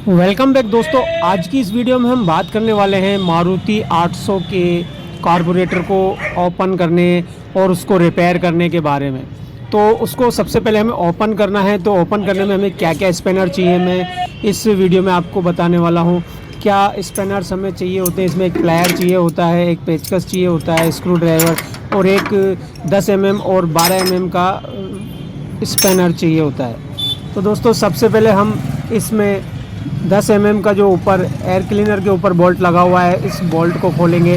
Welcome back दोस्तों। आज की इस वीडियो में हम बात करने वाले हैं मारुति 800 के कार्बोरेटर को ओपन करने और उसको रिपेयर करने के बारे में। तो उसको सबसे पहले हमें ओपन करना है, तो ओपन करने में हमें क्या क्या स्पैनर चाहिए मैं इस वीडियो में आपको बताने वाला हूँ। क्या स्पैनर्स हमें चाहिए होते हैं, इसमें एक प्लायर चाहिए होता है, एक पेचकस चाहिए होता है, स्क्रू ड्राइवर और एक 10 mm और 12 mm का स्पैनर चाहिए होता है। तो दोस्तों सबसे पहले हम इसमें 10 mm का जो ऊपर एयर क्लीनर के ऊपर बोल्ट लगा हुआ है, इस बोल्ट को खोलेंगे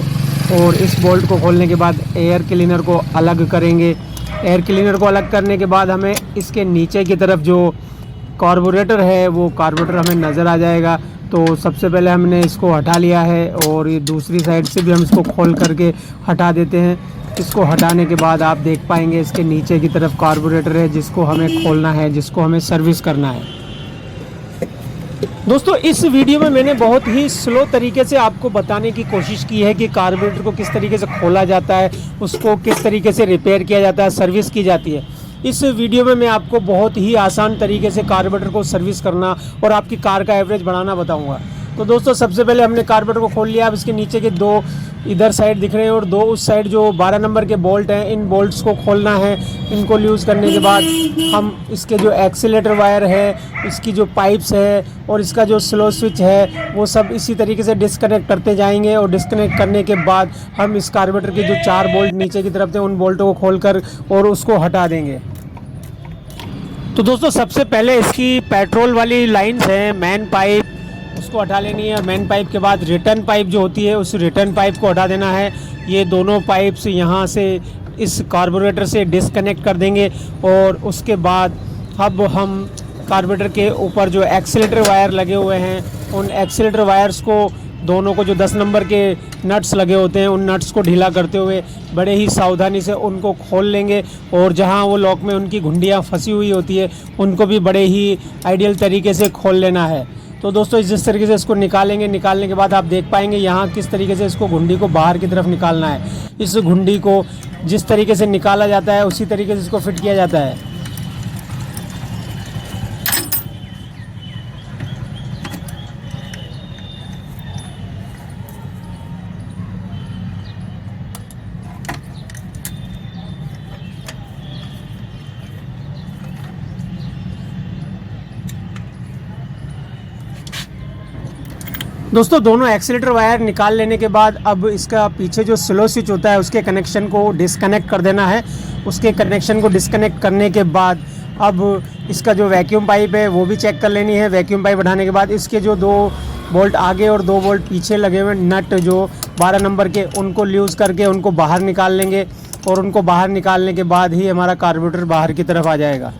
और इस बोल्ट को खोलने के बाद एयर क्लीनर को अलग करेंगे। एयर क्लीनर को अलग करने के बाद हमें इसके नीचे की तरफ जो कार्बोरेटर है वो कार्बोरेटर हमें नज़र आ जाएगा। तो सबसे पहले हमने इसको हटा लिया है और ये दूसरी साइड से भी हम इसको खोल करके हटा देते हैं। इसको हटाने के बाद आप देख पाएंगे इसके नीचे की तरफ कार्बोरेटर है जिसको हमें खोलना है, जिसको हमें सर्विस करना है। दोस्तों इस वीडियो में मैंने बहुत ही स्लो तरीके से आपको बताने की कोशिश की है कि कार्बोरेटर को किस तरीके से खोला जाता है, उसको किस तरीके से रिपेयर किया जाता है, सर्विस की जाती है। इस वीडियो में मैं आपको बहुत ही आसान तरीके से कार्बोरेटर को सर्विस करना और आपकी कार का एवरेज बढ़ाना बताऊंगा। तो दोस्तों सबसे पहले हमने कार्बोरेटर को खोल लिया। अब इसके नीचे के दो इधर साइड दिख रहे हैं और दो उस साइड जो 12 नंबर के बोल्ट हैं, इन बोल्ट्स को खोलना है। इनको लूज़ करने के बाद हम इसके जो एक्सीलेटर वायर है, इसकी जो पाइप्स है और इसका जो स्लो स्विच है वो सब इसी तरीके से डिस्कनेक्ट करते जाएंगे। और डिस्कनेक्ट करने के बाद हम इस कार्बोरेटर के जो 4 बोल्ट नीचे की तरफ थे उन बोल्टों को खोलकर और उसको हटा देंगे। तो दोस्तों सबसे पहले इसकी पेट्रोल वाली लाइंस हैं, मेन पाइप उसको हटा लेनी है। मेन पाइप के बाद रिटर्न पाइप जो होती है उस रिटर्न पाइप को हटा देना है। ये दोनों पाइप्स यहाँ से इस कार्बोरेटर से डिस्कनेक्ट कर देंगे। और उसके बाद अब हम कार्बोरेटर के ऊपर जो एक्सीलेटर वायर लगे हुए हैं उन एक्सीलेटर वायर्स को दोनों को जो 10 नंबर के नट्स लगे होते हैं उन नट्स को ढीला करते हुए बड़े ही सावधानी से उनको खोल लेंगे। और जहां वो लॉक में उनकी घुंडियां फंसी हुई होती है उनको भी बड़े ही आइडियल तरीके से खोल लेना है। तो दोस्तों जिस तरीके से इसको निकालेंगे, निकालने के बाद आप देख पाएंगे यहाँ किस तरीके से इसको घुंडी को बाहर की तरफ निकालना है। इस घुंडी को जिस तरीके से निकाला जाता है उसी तरीके से इसको फिट किया जाता है। दोस्तों दोनों एक्सीलेटर वायर निकाल लेने के बाद अब इसका पीछे जो स्लो स्विच होता है उसके कनेक्शन को डिस्कनेक्ट कर देना है। उसके कनेक्शन को डिस्कनेक्ट करने के बाद अब इसका जो वैक्यूम पाइप है वो भी चेक कर लेनी है। वैक्यूम पाइप हटाने के बाद इसके जो 2 बोल्ट आगे और 2 बोल्ट पीछे लगे हुए नट जो 12 नंबर के उनको लूज़ करके उनको बाहर निकाल लेंगे। और उनको बाहर निकालने के बाद ही हमारा कार्बोरेटर बाहर की तरफ आ जाएगा।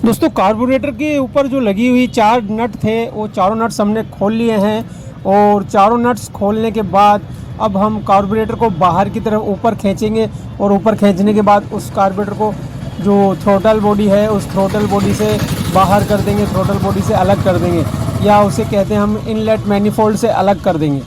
दोस्तों कार्बोरेटर के ऊपर जो लगी हुई 4 नट थे वो चारों नट्स हमने खोल लिए हैं। और चारों नट्स खोलने के बाद अब हम कार्बोरेटर को बाहर की तरफ ऊपर खींचेंगे। और ऊपर खींचने के बाद उस कार्बोरेटर को जो थ्रोटल बॉडी है उस थ्रोटल बॉडी से बाहर कर देंगे, थ्रोटल बॉडी से अलग कर देंगे, या उसे कहते हैं हम इनलेट मैनिफोल्ड से अलग कर देंगे।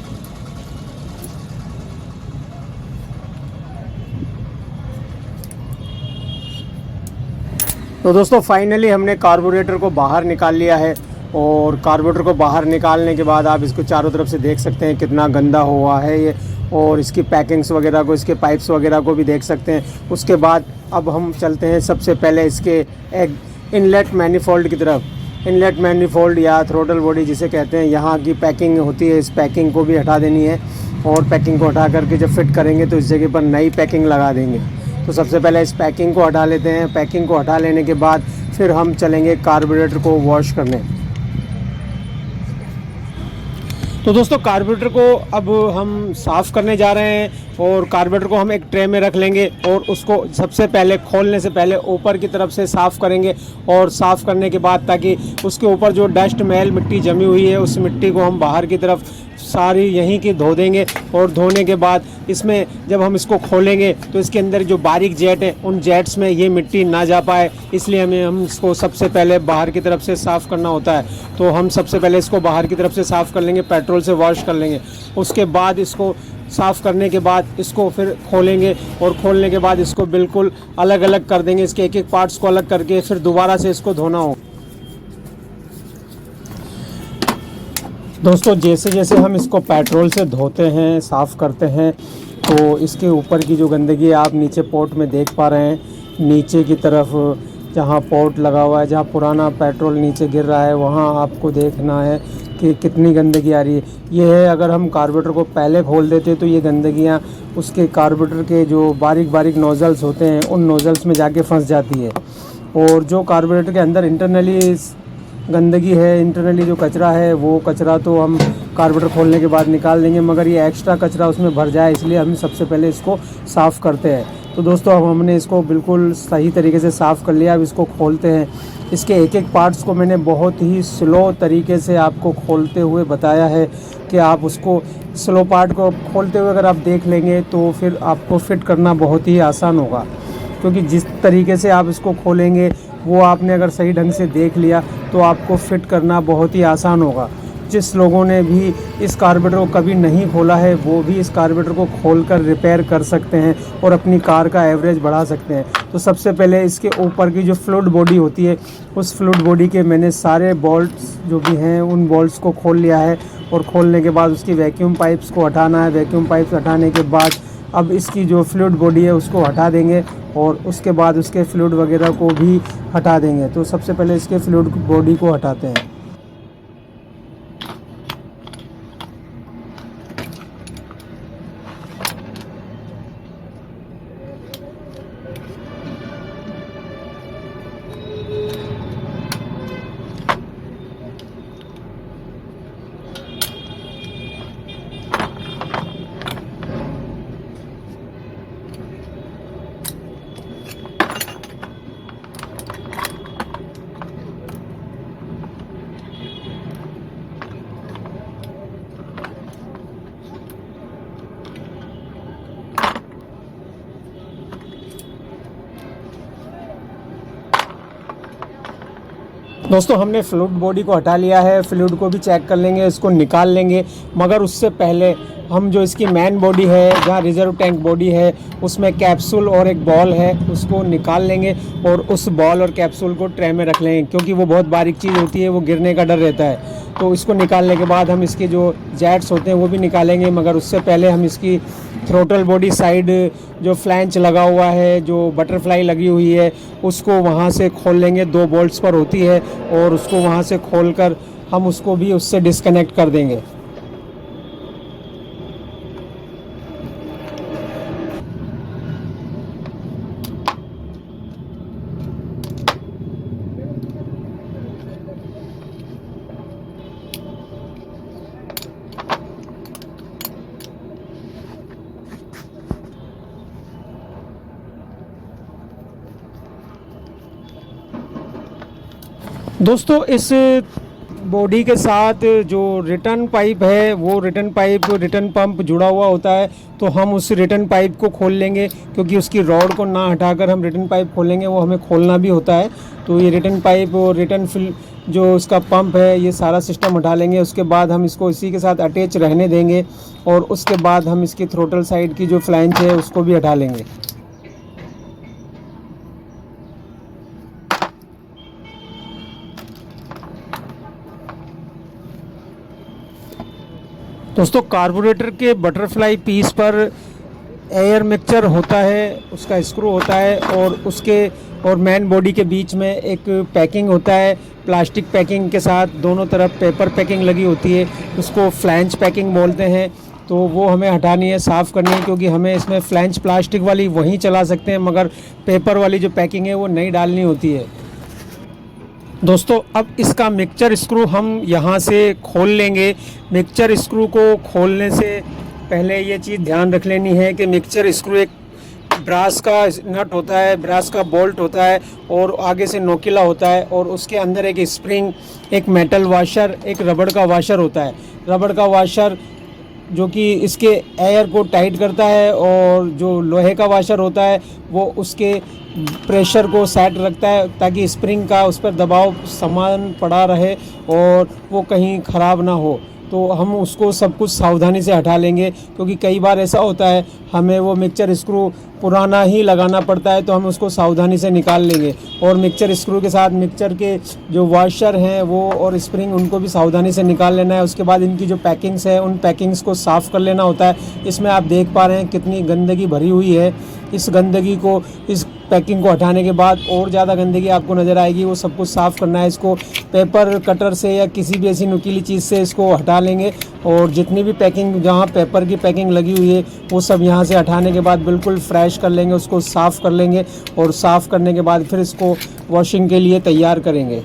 तो दोस्तों फाइनली हमने कार्बोरेटर को बाहर निकाल लिया है। और कार्बोरेटर को बाहर निकालने के बाद आप इसको चारों तरफ से देख सकते हैं कितना गंदा हुआ है ये। और इसकी पैकिंग्स वगैरह को, इसके पाइप्स वगैरह को भी देख सकते हैं। उसके बाद अब हम चलते हैं सबसे पहले इसके एक इनलेट मैनिफोल्ड की तरफ। इनलेट मैनिफोल्ड या थ्रोटल बॉडी जिसे कहते हैं, यहाँ की पैकिंग होती है, इस पैकिंग को भी हटा देनी है। और पैकिंग को हटा करके जब फिट करेंगे तो इस जगह पर नई पैकिंग लगा देंगे। तो सबसे पहले इस पैकिंग को हटा लेते हैं। पैकिंग को हटा लेने के बाद फिर हम चलेंगे कार्बोरेटर को वॉश करने। तो दोस्तों कार्बोरेटर को अब हम साफ़ करने जा रहे हैं और कार्बोरेटर को हम एक ट्रे में रख लेंगे और उसको सबसे पहले खोलने से पहले ऊपर की तरफ से साफ़ करेंगे। और साफ़ करने के बाद ताकि उसके ऊपर जो डस्ट मैल मिट्टी जमी हुई है उस मिट्टी को हम बाहर की तरफ सारी यहीं की धो देंगे। और धोने के बाद इसमें जब हम इसको खोलेंगे तो इसके अंदर जो बारीक जेट है उन जेट्स में ये मिट्टी ना जा पाए, इसलिए हम इसको सबसे पहले बाहर की तरफ से साफ़ करना होता है। तो हम सबसे पहले इसको बाहर की तरफ से साफ़ कर लेंगे, पेट्रोल से वॉश कर लेंगे। उसके बाद इसको साफ़ करने के बाद इसको फिर खोलेंगे और खोलने के बाद इसको बिल्कुल अलग अलग कर देंगे, इसके एक एक पार्ट्स को अलग करके फिर दोबारा से इसको धोना हो। दोस्तों जैसे जैसे हम इसको पेट्रोल से धोते हैं, साफ़ करते हैं, तो इसके ऊपर की जो गंदगी आप नीचे पोर्ट में देख पा रहे हैं, नीचे की तरफ जहाँ पोर्ट लगा हुआ है, जहाँ पुराना पेट्रोल नीचे गिर रहा है, वहाँ आपको देखना है कि कितनी गंदगी आ रही है। ये है, अगर हम कार्बोरेटर को पहले खोल देते तो ये गंदगियाँ उसके कार्बोरेटर के जो बारीक बारीक नोज़ल्स होते हैं उन नोज़ल्स में जाके फंस जाती है। और जो कार्बोरेटर के अंदर इंटरनली गंदगी है, इंटरनली जो कचरा है, वो कचरा तो हम कार्बोरेटर खोलने के बाद निकाल देंगे, मगर ये एक्स्ट्रा कचरा उसमें भर जाए इसलिए हम सबसे पहले इसको साफ़ करते हैं। तो दोस्तों अब हमने इसको बिल्कुल सही तरीके से साफ़ कर लिया। अब इसको खोलते हैं। इसके एक एक पार्ट्स को मैंने बहुत ही स्लो तरीके से आपको खोलते हुए बताया है कि आप उसको स्लो पार्ट को खोलते हुए अगर आप देख लेंगे तो फिर आपको फ़िट करना बहुत ही आसान होगा, क्योंकि जिस तरीके से आप इसको खोलेंगे वो आपने अगर सही ढंग से देख लिया तो आपको फ़िट करना बहुत ही आसान होगा। जिस लोगों ने भी इस कार्बोरेटर को कभी नहीं खोला है वो भी इस कार्बोरेटर को खोलकर रिपेयर कर सकते हैं और अपनी कार का एवरेज बढ़ा सकते हैं। तो सबसे पहले इसके ऊपर की जो फ्लूइड बॉडी होती है उस फ्लूइड बॉडी के मैंने सारे बोल्ट्स जो भी हैं उन बोल्ट्स को खोल लिया है। और खोलने के बाद उसकी वैक्यूम पाइप्स को हटाना है। वैक्यूम पाइप्स हटाने के बाद अब इसकी जो फ्लूइड बॉडी है उसको हटा देंगे और उसके बाद उसके फ्लूइड वगैरह को भी हटा देंगे। तो सबसे पहले इसके फ्लूइड बॉडी को हटाते हैं। दोस्तों हमने फ्लूइड बॉडी को हटा लिया है। फ्लूइड को भी चेक कर लेंगे, इसको निकाल लेंगे, मगर उससे पहले हम जो इसकी मेन बॉडी है, जहाँ रिजर्व टैंक बॉडी है, उसमें कैप्सूल और एक बॉल है, उसको निकाल लेंगे और उस बॉल और कैप्सूल को ट्रे में रख लेंगे, क्योंकि वो बहुत बारीक चीज़ होती है, वो गिरने का डर रहता है। तो इसको निकालने के बाद हम इसके जो जेट्स होते हैं वो भी निकालेंगे, मगर उससे पहले हम इसकी थ्रोटल बॉडी साइड जो फ्लैंच लगा हुआ है, जो बटरफ्लाई लगी हुई है, उसको वहाँ से खोल लेंगे। 2 बोल्ट्स पर होती है और उसको वहाँ से खोलकर हम उसको भी उससे डिस्कनेक्ट कर देंगे। दोस्तों इस बॉडी के साथ जो रिटर्न पाइप है, वो रिटर्न पंप जुड़ा हुआ होता है। तो हम उस रिटर्न पाइप को खोल लेंगे, क्योंकि उसकी रॉड को ना हटाकर हम रिटर्न पाइप खोलेंगे, वो हमें खोलना भी होता है। तो ये रिटर्न पाइप और रिटर्न फिल जो उसका पंप है, ये सारा सिस्टम हटा लेंगे। उसके बाद हम इसको इसी के साथ अटैच रहने देंगे और उसके बाद हम इसकी थ्रोटल साइड की जो फ्लैंच है उसको भी हटा लेंगे। दोस्तों कार्बोरेटर के बटरफ्लाई पीस पर एयर मिक्सचर होता है, उसका स्क्रू होता है और मेन बॉडी के बीच में एक पैकिंग होता है, प्लास्टिक पैकिंग के साथ दोनों तरफ पेपर पैकिंग लगी होती है, उसको फ्लैंच पैकिंग बोलते हैं। तो वो हमें हटानी है, साफ़ करनी है, क्योंकि हमें इसमें फ्लैंच प्लास्टिक वाली वहीं चला सकते हैं, मगर पेपर वाली जो पैकिंग है वो नहीं डालनी होती है। दोस्तों अब इसका मिक्सचर स्क्रू हम यहाँ से खोल लेंगे। मिक्सचर स्क्रू को खोलने से पहले ये चीज़ ध्यान रख लेनी है कि मिक्सचर स्क्रू एक ब्रास का नट होता है, ब्रास का बोल्ट होता है और आगे से नोकीला होता है और उसके अंदर एक स्प्रिंग, एक मेटल वाशर, एक रबड़ का वाशर होता है। रबड़ का वाशर जो कि इसके एयर को टाइट करता है और जो लोहे का वाशर होता है वो उसके प्रेशर को सेट रखता है ताकि स्प्रिंग का उस पर दबाव समान पड़ा रहे और वो कहीं ख़राब ना हो। तो हम उसको सब कुछ सावधानी से हटा लेंगे, क्योंकि कई बार ऐसा होता है हमें वो मिक्सचर स्क्रू पुराना ही लगाना पड़ता है, तो हम उसको सावधानी से निकाल लेंगे। और मिक्सचर स्क्रू के साथ मिक्सचर के जो वाशर हैं वो और स्प्रिंग, उनको भी सावधानी से निकाल लेना है। उसके बाद इनकी जो पैकिंग्स है उन पैकिंग्स को साफ़ कर लेना होता है। इसमें आप देख पा रहे हैं कितनी गंदगी भरी हुई है। इस गंदगी को, इस पैकिंग को हटाने के बाद और ज़्यादा गंदगी आपको नज़र आएगी, वो सब कुछ साफ़ करना है। इसको पेपर कटर से या किसी भी ऐसी नुकीली चीज़ से इसको हटा लेंगे और जितनी भी पैकिंग, जहाँ पेपर की पैकिंग लगी हुई है वो सब यहाँ से हटाने के बाद बिल्कुल फ्रेश कर लेंगे, उसको साफ़ कर लेंगे और साफ़ करने के बाद फिर इसको वॉशिंग के लिए तैयार करेंगे।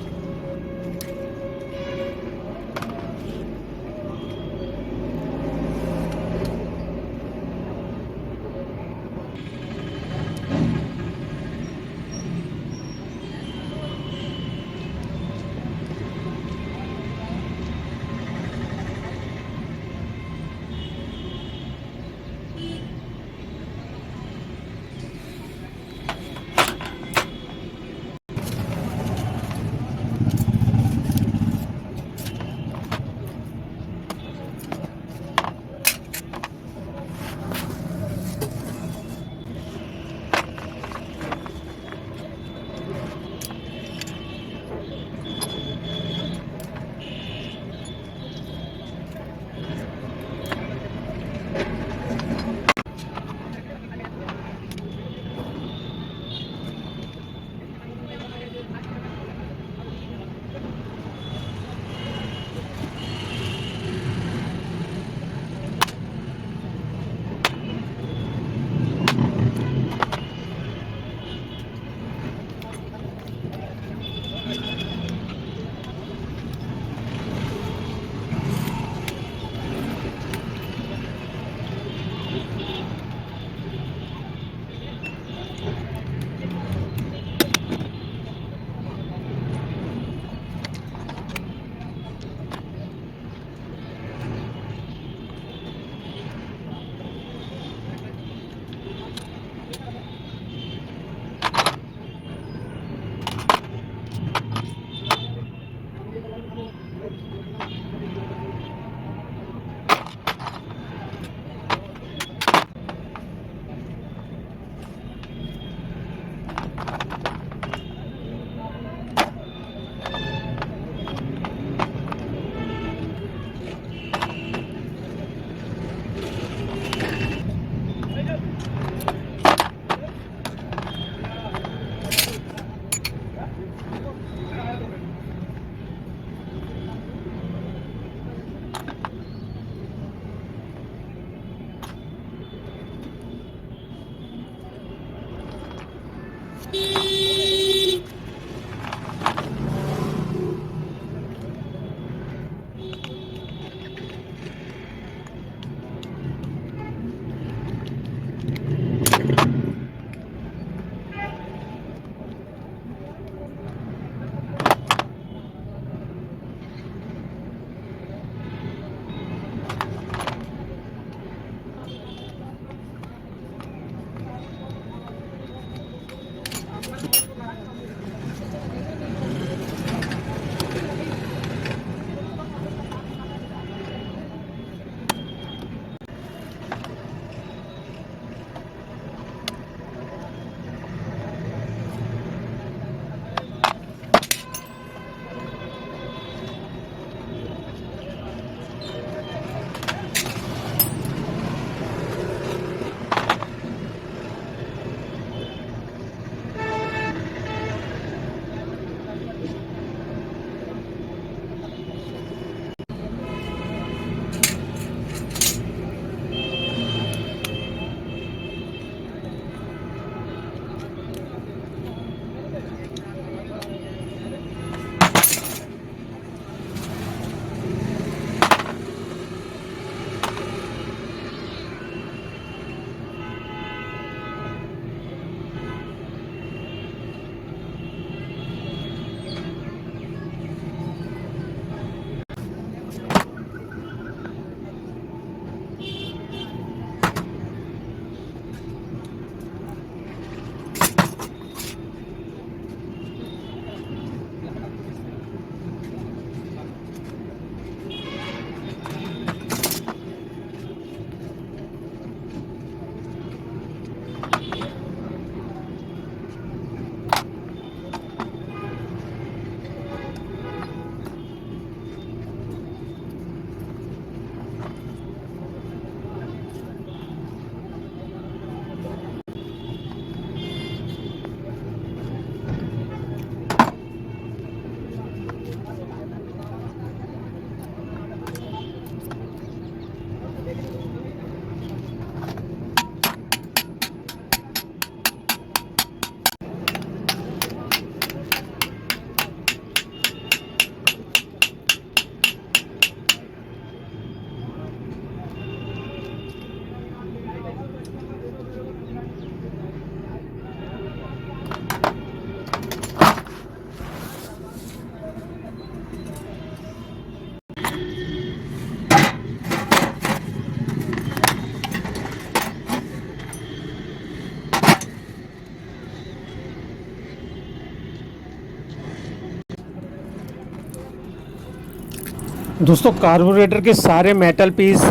दोस्तों कार्बोरेटर के सारे मेटल पीस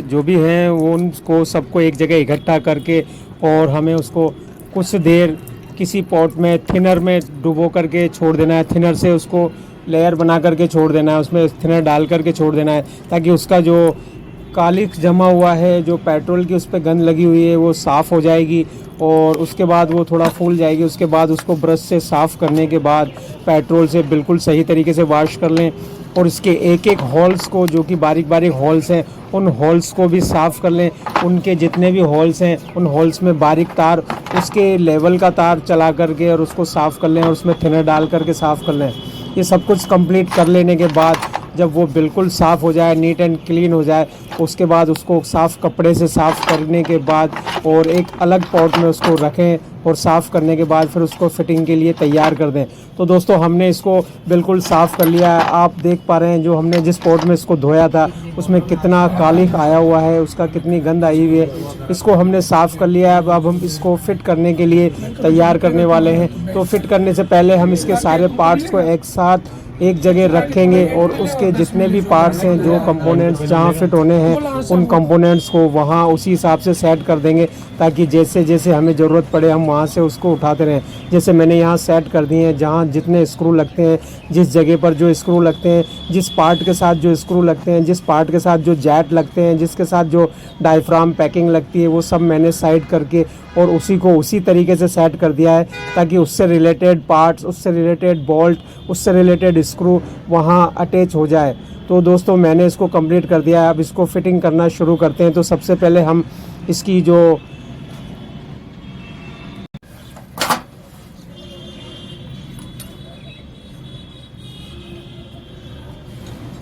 जो भी हैं वो उनको सबको एक जगह इकट्ठा करके और हमें उसको कुछ देर किसी पॉट में थिनर में डुबो करके छोड़ देना है। थिनर से उसको लेयर बना करके छोड़ देना है, उसमें थिनर डाल करके छोड़ देना है ताकि उसका जो कालिख जमा हुआ है, जो पेट्रोल की उस पर गंध लगी हुई है, वो साफ़ हो जाएगी और उसके बाद वो थोड़ा फूल जाएगी। उसके बाद उसको ब्रश से साफ़ करने के बाद पेट्रोल से बिल्कुल सही तरीके से वॉश कर लें और इसके एक एक हॉल्स को, जो कि बारीक बारीक हॉल्स हैं, उन हॉल्स को भी साफ़ कर लें। उनके जितने भी हॉल्स हैं उन हॉल्स में बारीक तार, उसके लेवल का तार चला करके और उसको साफ़ कर लें और उसमें थिनर डाल करके साफ़ कर लें। ये सब कुछ कंप्लीट कर लेने के बाद जब वो बिल्कुल साफ़ हो जाए, नीट एंड क्लीन हो जाए, उसके बाद उसको साफ़ कपड़े से साफ़ करने के बाद और एक अलग पॉट में उसको रखें और साफ़ करने के बाद फिर उसको फिटिंग के लिए तैयार कर दें। तो दोस्तों हमने इसको बिल्कुल साफ़ कर लिया है। आप देख पा रहे हैं जो हमने जिस पॉट में इसको धोया था उसमें कितना कालिख आया हुआ है, उसका कितनी गंध आई हुई है। इसको हमने साफ़ कर लिया है। अब हम इसको फिट करने के लिए तैयार करने वाले हैं। तो फिट करने से पहले हम इसके सारे पार्ट्स को एक साथ एक जगह रखेंगे और उसके जितने भी पार्ट्स हैं, जो कंपोनेंट्स जहाँ फिट होने हैं, उन कंपोनेंट्स को वहाँ उसी हिसाब से सेट कर देंगे ताकि जैसे जैसे हमें ज़रूरत पड़े हम वहाँ से उसको उठाते रहें। जैसे मैंने यहाँ सेट कर दिए हैं, जहाँ जितने स्क्रू लगते हैं, जिस जगह पर जो स्क्रू लगते हैं, जिस पार्ट के साथ जो स्क्रू लगते हैं, जिस पार्ट के साथ जो जैट लगते हैं, जिसके साथ जो डायफ्राम पैकिंग लगती है, वो सब मैंने साइड करके और उसी को उसी तरीके से सेट कर दिया है ताकि उससे रिलेटेड पार्ट्स, उससे रिलेटेड बोल्ट, उससे रिलेटेड स्क्रू वहाँ अटैच हो जाए। तो दोस्तों मैंने इसको कंप्लीट कर दिया है। अब इसको फिटिंग करना शुरू करते हैं। तो सबसे पहले हम इसकी जो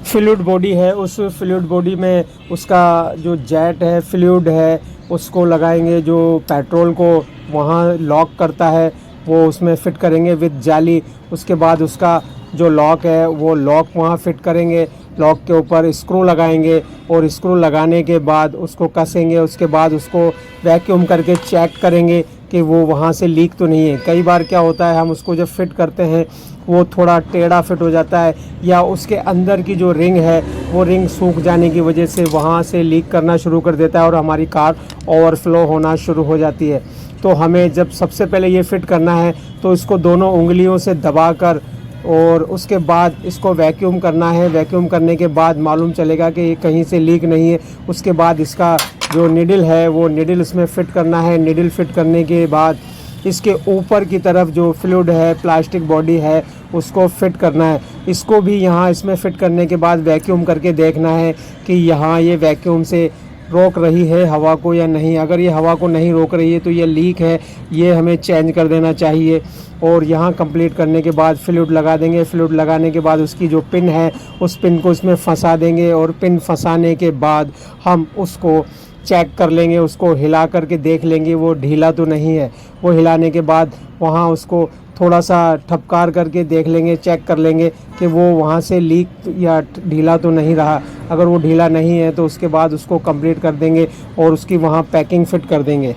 फ्लूइड बॉडी है, उस फ्लूइड बॉडी में उसका जो जेट है, फ्लूइड है, उसको लगाएंगे। जो पेट्रोल को वहाँ लॉक करता है वो उसमें फ़िट करेंगे विद जाली। उसके बाद उसका जो लॉक है वो लॉक वहाँ फ़िट करेंगे। लॉक के ऊपर स्क्रू लगाएंगे और स्क्रू लगाने के बाद उसको कसेंगे। उसके बाद उसको वैक्यूम करके चेक करेंगे कि वो वहाँ से लीक तो नहीं है। कई बार क्या होता है, हम उसको जब फिट करते हैं वो थोड़ा टेढ़ा फिट हो जाता है या उसके अंदर की जो रिंग है वो रिंग सूख जाने की वजह से वहाँ से लीक करना शुरू कर देता है और हमारी कार ओवरफ्लो होना शुरू हो जाती है। तो हमें जब सबसे पहले ये फिट करना है तो इसको दोनों उंगलियों से दबाकर और उसके बाद इसको वैक्यूम करना है। वैक्यूम करने के बाद मालूम चलेगा कि ये कहीं से लीक नहीं है। उसके बाद इसका जो निडल है वो निडल इसमें फ़िट करना है। निडल फिट करने के बाद इसके ऊपर की तरफ जो फ्लूइड है, प्लास्टिक बॉडी है, उसको फिट करना है। इसको भी यहाँ इसमें फ़िट करने के बाद वैक्यूम करके देखना है कि यहाँ ये वैक्यूम से रोक रही है हवा को या नहीं। अगर ये हवा को नहीं रोक रही है तो ये लीक है, ये हमें चेंज कर देना चाहिए। और यहाँ कंप्लीट करने के बाद फ्लूइड लगा देंगे। फ्लूइड लगाने के बाद उसकी जो पिन है उस पिन को इसमें फंसा देंगे और पिन फंसाने के बाद हम उसको चेक कर लेंगे, उसको हिला करके देख लेंगे वो ढीला तो नहीं है। वो हिलाने के बाद वहाँ उसको थोड़ा सा ठपकार करके देख लेंगे, चेक कर लेंगे कि वो वहाँ से लीक या ढीला तो नहीं रहा। अगर वो ढीला नहीं है तो उसके बाद उसको कंप्लीट कर देंगे और उसकी वहाँ पैकिंग फ़िट कर देंगे।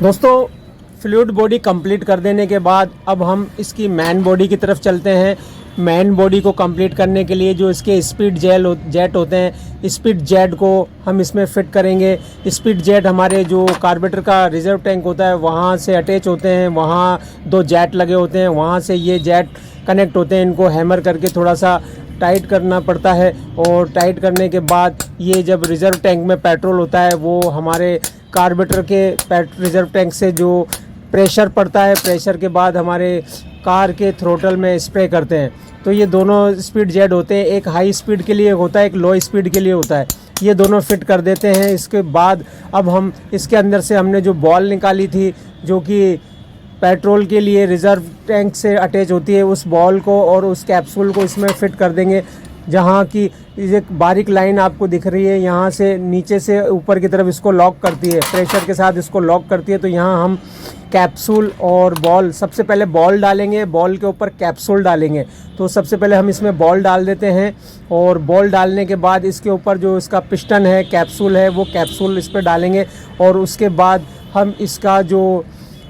दोस्तों फ्लूइड बॉडी कंप्लीट कर देने के बाद अब हम इसकी मेन बॉडी की तरफ चलते हैं। मेन बॉडी को कंप्लीट करने के लिए जो इसके स्पीड जेट होते हैं, स्पीड जेट को हम इसमें फिट करेंगे। स्पीड जेट हमारे जो कार्बोरेटर का रिजर्व टैंक होता है वहाँ से अटैच होते हैं, वहाँ 2 जेट लगे होते हैं, वहाँ से ये जेट कनेक्ट होते हैं। इनको हैमर करके थोड़ा सा टाइट करना पड़ता है और टाइट करने के बाद ये जब रिज़र्व टैंक में पेट्रोल होता है वो हमारे कार्बोरेटर के रिज़र्व टैंक से जो प्रेशर पड़ता है, प्रेशर के बाद हमारे कार के थ्रोटल में स्प्रे करते हैं। तो ये दोनों स्पीड जेट होते हैं, एक हाई स्पीड के लिए होता है, एक लो स्पीड के लिए होता है। ये दोनों फिट कर देते हैं। इसके बाद अब हम इसके अंदर से हमने जो बॉल निकाली थी जो कि पेट्रोल के लिए रिज़र्व टैंक से अटैच होती है, उस बॉल को और उस कैप्सूल को इसमें फिट कर देंगे। जहाँ की एक बारीक लाइन आपको दिख रही है, यहाँ से नीचे से ऊपर की तरफ इसको लॉक करती है, प्रेशर के साथ इसको लॉक करती है। तो यहाँ हम कैप्सूल और बॉल, सबसे पहले बॉल डालेंगे, बॉल के ऊपर कैप्सूल डालेंगे। तो सबसे पहले हम इसमें बॉल डाल देते हैं और बॉल डालने के बाद इसके ऊपर जो इसका पिस्टन है, कैप्सूल है, वो कैप्सूल इस पर डालेंगे। और उसके बाद हम इसका जो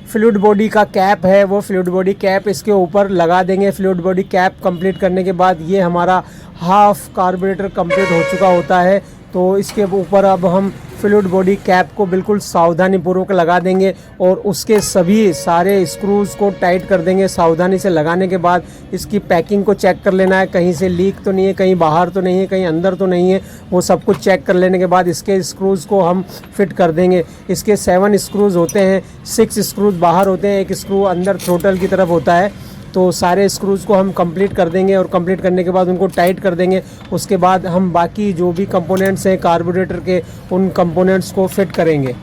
फ्लूइड बॉडी का कैप है वो फ्लूइड बॉडी कैप इसके ऊपर लगा देंगे। फ्लूइड बॉडी कैप कंप्लीट करने के बाद ये हमारा हाफ कार्बोरेटर कंप्लीट हो चुका होता है। तो इसके ऊपर अब हम फ्लूइड बॉडी कैप को बिल्कुल सावधानीपूर्वक लगा देंगे और उसके सभी सारे स्क्रूज़ को टाइट कर देंगे। सावधानी से लगाने के बाद इसकी पैकिंग को चेक कर लेना है, कहीं से लीक तो नहीं है, कहीं बाहर तो नहीं है, कहीं अंदर तो नहीं है। वो सब कुछ चेक कर लेने के बाद इसके स्क्रूज़ को हम फिट कर देंगे। इसके 7 स्क्रूज़ होते हैं, 6 स्क्रूज़ बाहर होते हैं, एक स्क्रू अंदर थ्रोटल की तरफ होता है। तो सारे स्क्रूज़ को हम कंप्लीट कर देंगे और कंप्लीट करने के बाद उनको टाइट कर देंगे। उसके बाद हम बाकी जो भी कंपोनेंट्स हैं कार्बोरेटर के, उन कंपोनेंट्स को फिट करेंगे।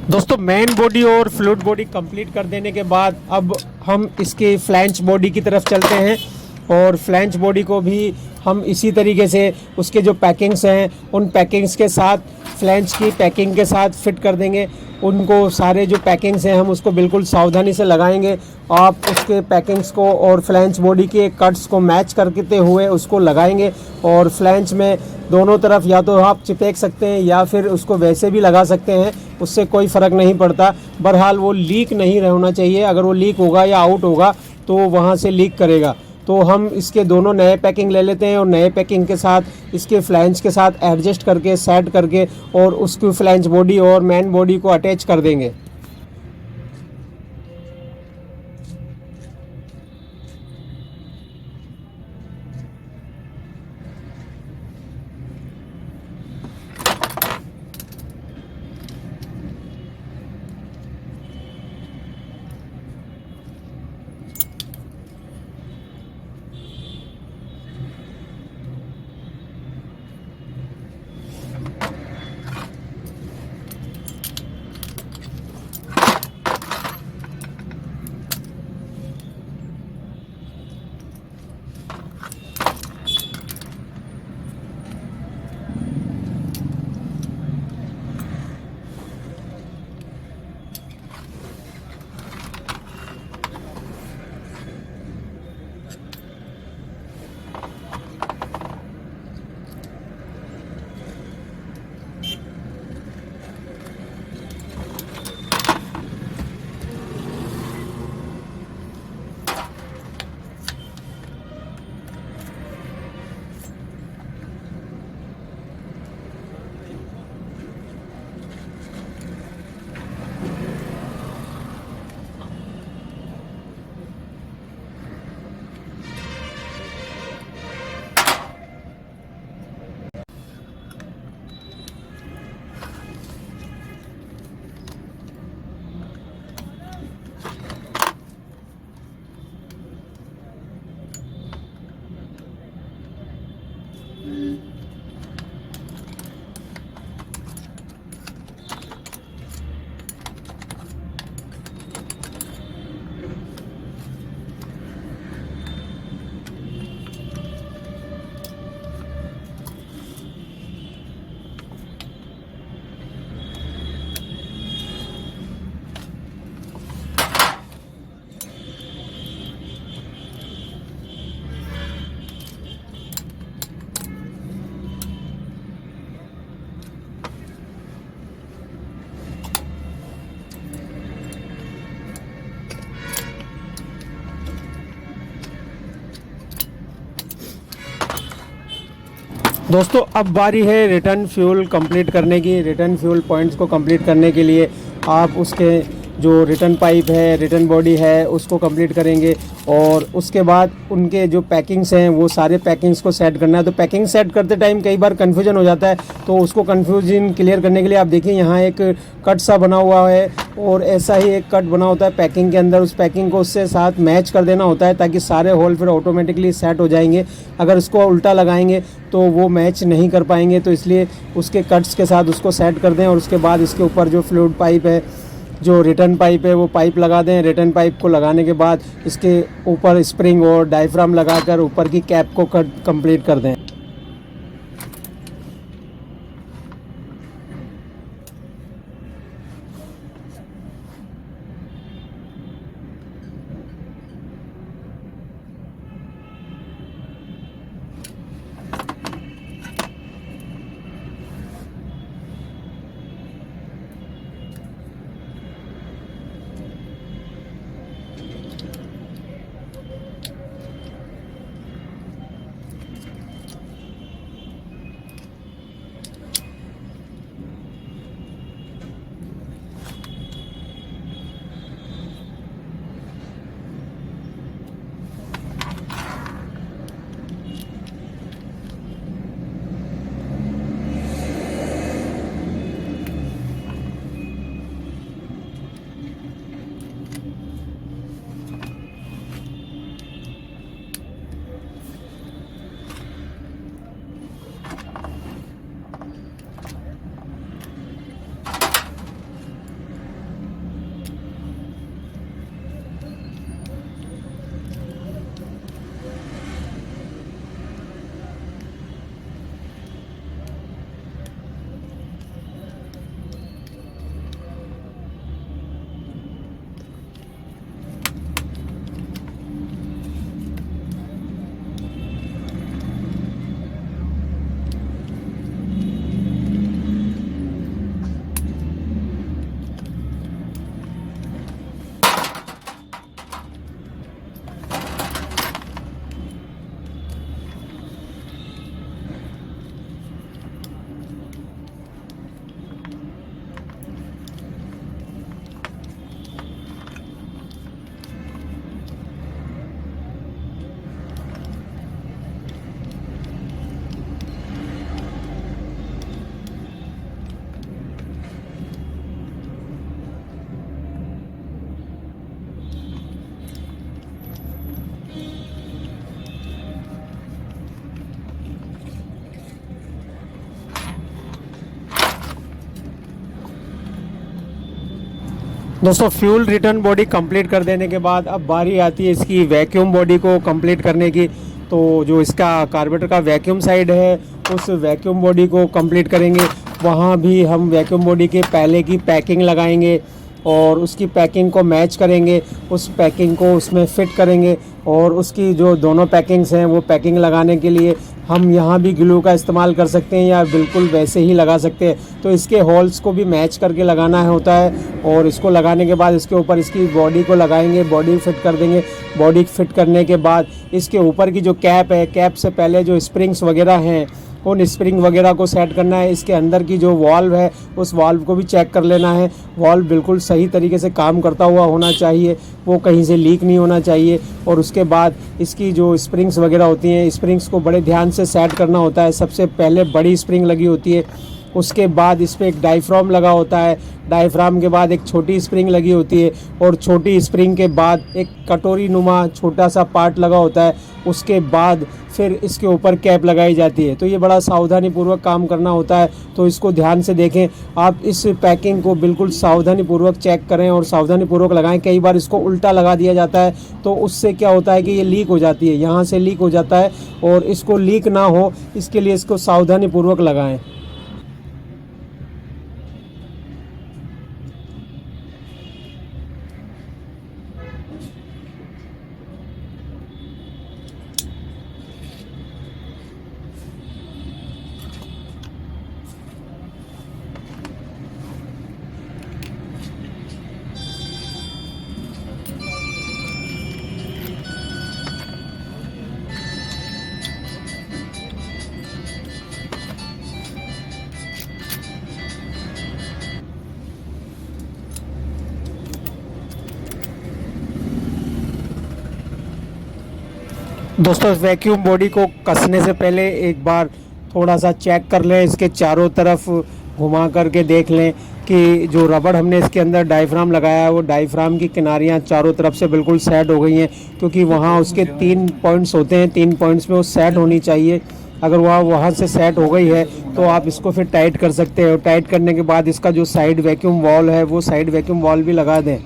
दोस्तों मेन बॉडी और फ्लूइड बॉडी कंप्लीट कर देने के बाद अब हम इसके फ्लैंच बॉडी की तरफ चलते हैं और फ्लैंच बॉडी को भी हम इसी तरीके से उसके जो पैकिंग्स हैं उन पैकिंग्स के साथ, फ्लैंच की पैकिंग के साथ फिट कर देंगे। उनको सारे जो पैकिंग्स हैं हम उसको बिल्कुल सावधानी से लगाएंगे। आप उसके पैकिंग्स को और फ्लैंच बॉडी के कट्स को मैच करते हुए उसको लगाएंगे और फ्लैंच में दोनों तरफ या तो आप चिपक सकते हैं या फिर उसको वैसे भी लगा सकते हैं, उससे कोई फ़र्क नहीं पड़ता। बहरहाल वो लीक नहीं होना चाहिए, अगर वो लीक होगा या आउट होगा तो वहाँ से लीक करेगा। तो हम इसके दोनों नए पैकिंग ले लेते हैं और नए पैकिंग के साथ इसके फ्लैंच के साथ एडजस्ट करके, सेट करके और उसकी फ्लैंच बॉडी और मेन बॉडी को अटैच कर देंगे। दोस्तों अब बारी है रिटर्न फ्यूल कंप्लीट करने की। रिटर्न फ्यूल पॉइंट्स को कंप्लीट करने के लिए आप उसके जो रिटर्न पाइप है, रिटर्न बॉडी है, उसको कंप्लीट करेंगे और उसके बाद उनके जो पैकिंग्स हैं वो सारे पैकिंग्स को सेट करना है। तो पैकिंग सेट करते टाइम कई बार कन्फ्यूजन हो जाता है, तो उसको कन्फ्यूजन क्लियर करने के लिए आप देखिए यहाँ एक कट सा बना हुआ है और ऐसा ही एक कट बना होता है पैकिंग के अंदर। उस पैकिंग को उससे साथ मैच कर देना होता है ताकि सारे होल फिर ऑटोमेटिकली सेट हो जाएंगे। अगर उसको उल्टा लगाएंगे तो वो मैच नहीं कर पाएंगे, तो इसलिए उसके कट्स के साथ उसको सेट कर दें और उसके बाद इसके ऊपर जो फ्लूइड पाइप है, जो रिटर्न पाइप है, वो पाइप लगा दें। रिटर्न पाइप को लगाने के बाद इसके ऊपर स्प्रिंग और डायफ्राम लगाकर ऊपर की कैप को कंप्लीट कर दें। दोस्तों फ्यूल रिटर्न बॉडी कंप्लीट कर देने के बाद अब बारी आती है इसकी वैक्यूम बॉडी को कंप्लीट करने की। तो जो इसका कार्बोरेटर का वैक्यूम साइड है उस वैक्यूम बॉडी को कंप्लीट करेंगे। वहाँ भी हम वैक्यूम बॉडी के पहले की पैकिंग लगाएंगे और उसकी पैकिंग को मैच करेंगे, उस पैकिंग को उसमें फिट करेंगे और उसकी जो दोनों पैकिंग्स हैं वो पैकिंग लगाने के लिए हम यहाँ भी ग्लू का इस्तेमाल कर सकते हैं या बिल्कुल वैसे ही लगा सकते हैं। तो इसके होल्स को भी मैच करके लगाना होता है और इसको लगाने के बाद इसके ऊपर इसकी बॉडी को लगाएंगे, बॉडी फिट कर देंगे। बॉडी फिट करने के बाद इसके ऊपर की जो कैप है, कैप से पहले जो स्प्रिंग्स वगैरह हैं उन स्प्रिंग वगैरह को सेट करना है। इसके अंदर की जो वाल्व है उस वाल्व को भी चेक कर लेना है। वाल्व बिल्कुल सही तरीके से काम करता हुआ होना चाहिए, वो कहीं से लीक नहीं होना चाहिए। और उसके बाद इसकी जो स्प्रिंग्स वगैरह होती हैं, स्प्रिंग्स को बड़े ध्यान से सेट करना होता है। सबसे पहले बड़ी स्प्रिंग लगी होती है, उसके बाद इस पर एक डायफ्राम लगा होता है, डायफ्राम के बाद एक छोटी स्प्रिंग लगी होती है और छोटी स्प्रिंग के बाद एक कटोरी नुमा छोटा सा पार्ट लगा होता है। उसके बाद फिर इसके ऊपर कैप लगाई जाती है। तो ये बड़ा सावधानी पूर्वक काम करना होता है, तो इसको ध्यान से देखें। आप इस पैकिंग को बिल्कुल सावधानी पूर्वक चेक करें और सावधानी पूर्वक लगाएं। कई बार इसको उल्टा लगा दिया जाता है तो उससे क्या होता है कि ये लीक हो जाती है, यहाँ से लीक हो जाता है और इसको लीक ना हो इसके लिए इसको सावधानी पूर्वक लगाएं। दोस्तों वैक्यूम बॉडी को कसने से पहले एक बार थोड़ा सा चेक कर लें, इसके चारों तरफ घुमा करके देख लें कि जो रबड़ हमने इसके अंदर डायफ्राम लगाया है वो डायफ्राम की किनारियाँ चारों तरफ से बिल्कुल सेट हो गई हैं, क्योंकि वहाँ उसके 3 पॉइंट्स होते हैं, 3 पॉइंट्स में वो सेट होनी चाहिए। अगर वहाँ से सेट हो गई है तो आप इसको फिर टाइट कर सकते हो। टाइट करने के बाद इसका जो साइड वैक्यूम वॉल है वो साइड वैक्यूम वॉल भी लगा दें।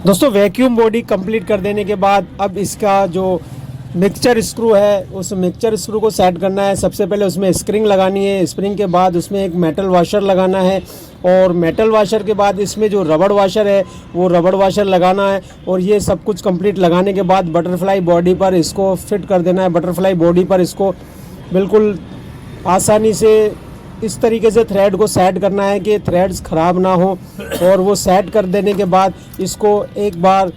दोस्तों वैक्यूम बॉडी कंप्लीट कर देने के बाद अब इसका जो मिक्सचर स्क्रू है उस मिक्सचर स्क्रू को सेट करना है। सबसे पहले उसमें स्प्रिंग लगानी है, स्प्रिंग के बाद उसमें एक मेटल वाशर लगाना है और मेटल वाशर के बाद इसमें जो रबड़ वाशर है वो रबड़ वाशर लगाना है। और ये सब कुछ कंप्लीट लगाने के बाद बटरफ्लाई बॉडी पर इसको फिट कर देना है। बटरफ्लाई बॉडी पर इसको बिल्कुल आसानी से इस तरीके से थ्रेड को सेट करना है कि थ्रेड्स ख़राब ना हो। और वो सेट कर देने के बाद इसको एक बार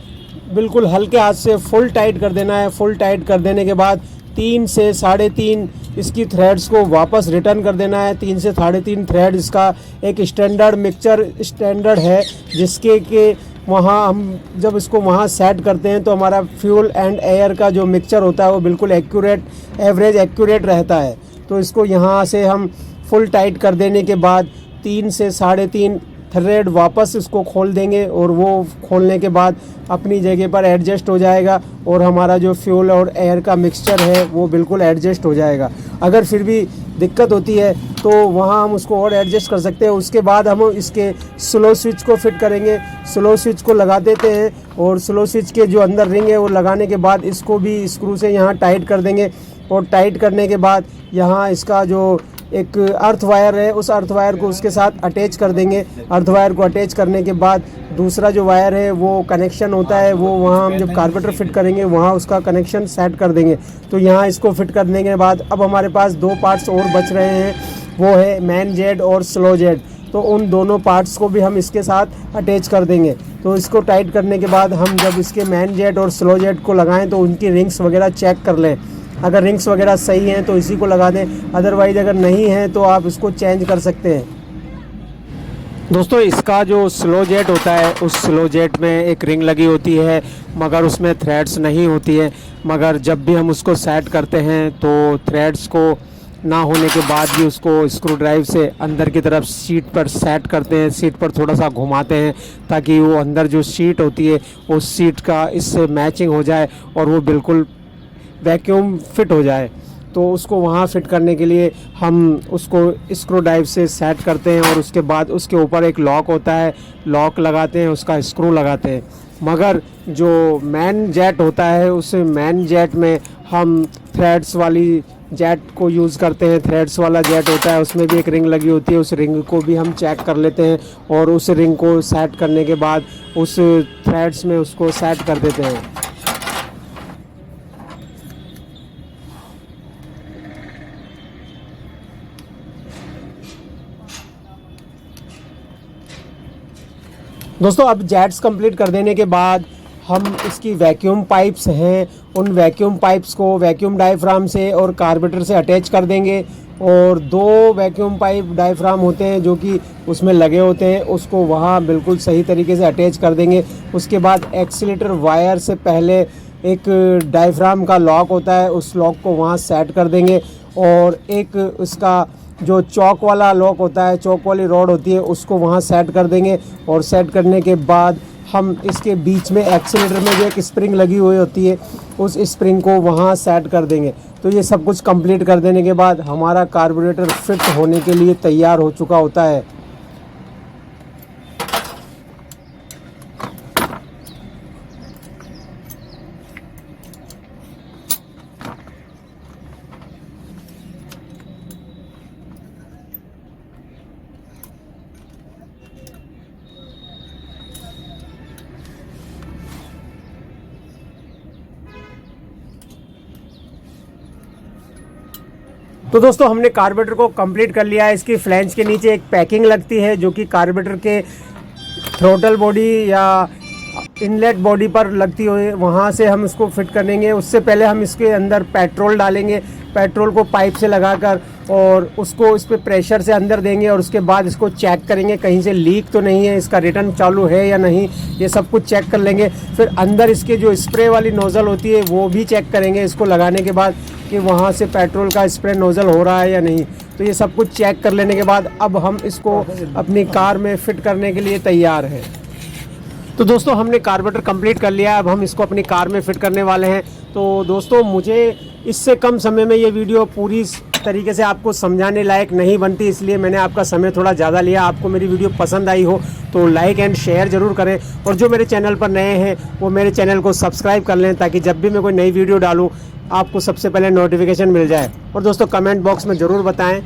बिल्कुल हल्के हाथ से फुल टाइट कर देना है। फुल टाइट कर देने के बाद 3 से 3.5 इसकी थ्रेड्स को वापस रिटर्न कर देना है। 3 से 3.5 थ्रेड इसका एक स्टैंडर्ड मिक्सचर स्टैंडर्ड है, जिसके के वहाँ हम जब इसको वहाँ सेट करते हैं तो हमारा फ्यूल एंड एयर का जो मिक्सचर होता है वो बिल्कुल एक्यूरेट, एवरेज एक्यूरेट रहता है। तो इसको यहाँ से हम फुल टाइट कर देने के बाद 3 से 3.5 थ्रेड वापस इसको खोल देंगे और वो खोलने के बाद अपनी जगह पर एडजस्ट हो जाएगा और हमारा जो फ्यूल और एयर का मिक्सचर है वो बिल्कुल एडजस्ट हो जाएगा। अगर फिर भी दिक्कत होती है तो वहाँ हम उसको और एडजस्ट कर सकते हैं। उसके बाद हम इसके स्लो स्विच को फिट करेंगे। स्लो स्विच को लगा देते हैं और स्लो स्विच के जो अंदर रिंग है वो लगाने के बाद इसको भी स्क्रू से यहाँ टाइट कर देंगे। और टाइट करने के बाद यहाँ इसका जो एक अर्थ वायर है उस अर्थ वायर को उसके साथ अटैच कर देंगे। अर्थ वायर को अटैच करने के बाद दूसरा जो वायर है वो कनेक्शन होता है वो वहाँ हम जब कार्बोरेटर फिट करेंगे वहाँ उसका कनेक्शन सेट कर देंगे। तो यहाँ इसको फिट करने के बाद अब हमारे पास 2 पार्ट्स और बच रहे हैं, वो है मैन जेट और स्लो जेट। तो उन दोनों पार्ट्स को भी हम इसके साथ अटैच कर देंगे। तो इसको टाइट करने के बाद हम जब इसके मैन जेट और स्लो जेट को लगाएं तो उनकी रिंग्स वगैरह चेक कर लें। अगर रिंग्स वगैरह सही हैं तो इसी को लगा दें, अदरवाइज़ अगर नहीं है तो आप इसको चेंज कर सकते हैं। दोस्तों इसका जो स्लो जेट होता है उस स्लो जेट में एक रिंग लगी होती है मगर उसमें थ्रेड्स नहीं होती है। मगर जब भी हम उसको सेट करते हैं तो थ्रेड्स को ना होने के बाद भी उसको स्क्रू ड्राइव से अंदर की तरफ सीट पर सेट करते हैं। सीट पर थोड़ा सा घुमाते हैं ताकि वो अंदर जो सीट होती है उस सीट का इससे मैचिंग हो जाए और वो बिल्कुल वैक्यूम फिट हो जाए। तो उसको वहाँ फिट करने के लिए हम उसको स्क्रू ड्राइव से सेट करते हैं और उसके बाद उसके ऊपर एक लॉक होता है, लॉक लगाते हैं, उसका स्क्रू लगाते हैं। मगर जो मैन जेट होता है उस मैन जेट में हम थ्रेड्स वाली जेट को यूज़ करते हैं। थ्रेड्स वाला जेट होता है उसमें भी एक रिंग लगी होती है, उस रिंग को भी हम चेक कर लेते हैं और उस रिंग को सेट करने के बाद उस थ्रेड्स में उसको सेट कर देते हैं। दोस्तों अब जेट्स कंप्लीट कर देने के बाद हम इसकी वैक्यूम पाइप्स हैं उन वैक्यूम पाइप्स को वैक्यूम डायफ्राम से और कार्बोरेटर से अटैच कर देंगे। और 2 वैक्यूम पाइप डायफ्राम होते हैं जो कि उसमें लगे होते हैं, उसको वहाँ बिल्कुल सही तरीके से अटैच कर देंगे। उसके बाद एक्सीलेटर वायर से पहले एक डायफ्राम का लॉक होता है, उस लॉक को वहाँ सेट कर देंगे और एक इसका जो चौक वाला लॉक होता है, चौक वाली रॉड होती है, उसको वहाँ सेट कर देंगे। और सेट करने के बाद हम इसके बीच में एक्सीलेटर में जो एक स्प्रिंग लगी हुई होती है, उस स्प्रिंग को वहाँ सेट कर देंगे। तो ये सब कुछ कंप्लीट कर देने के बाद हमारा कार्बोरेटर फिट होने के लिए तैयार हो चुका होता है। तो दोस्तों हमने कार्बोरेटर को कंप्लीट कर लिया है। इसकी फ्लैंज के नीचे एक पैकिंग लगती है जो कि कार्बोरेटर के थ्रोटल बॉडी या इनलेट बॉडी पर लगती हुई, वहाँ से हम इसको फिट करेंगे। उससे पहले हम इसके अंदर पेट्रोल डालेंगे, पेट्रोल को पाइप से लगाकर और उसको इस पर प्रेशर से अंदर देंगे और उसके बाद इसको चेक करेंगे कहीं से लीक तो नहीं है, इसका रिटर्न चालू है या नहीं, ये सब कुछ चेक कर लेंगे। फिर अंदर इसके जो स्प्रे वाली नोज़ल होती है वो भी चेक करेंगे इसको लगाने के बाद कि वहाँ से पेट्रोल का स्प्रे नोज़ल हो रहा है या नहीं। तो ये सब कुछ चेक कर लेने के बाद अब हम इसको अपनी कार में फ़िट करने के लिए तैयार हैं। तो दोस्तों हमने कार्बोरेटर कंप्लीट कर लिया है, अब हम इसको अपनी कार में फ़िट करने वाले हैं। तो दोस्तों मुझे इससे कम समय में ये वीडियो पूरी तरीके से आपको समझाने लायक नहीं बनती, इसलिए मैंने आपका समय थोड़ा ज़्यादा लिया। आपको मेरी वीडियो पसंद आई हो तो लाइक एंड शेयर ज़रूर करें, और जो मेरे चैनल पर नए हैं वो मेरे चैनल को सब्सक्राइब कर लें ताकि जब भी मैं कोई नई वीडियो डालूँ आपको सबसे पहले नोटिफिकेशन मिल जाए। और दोस्तों कमेंट बॉक्स में ज़रूर बताएं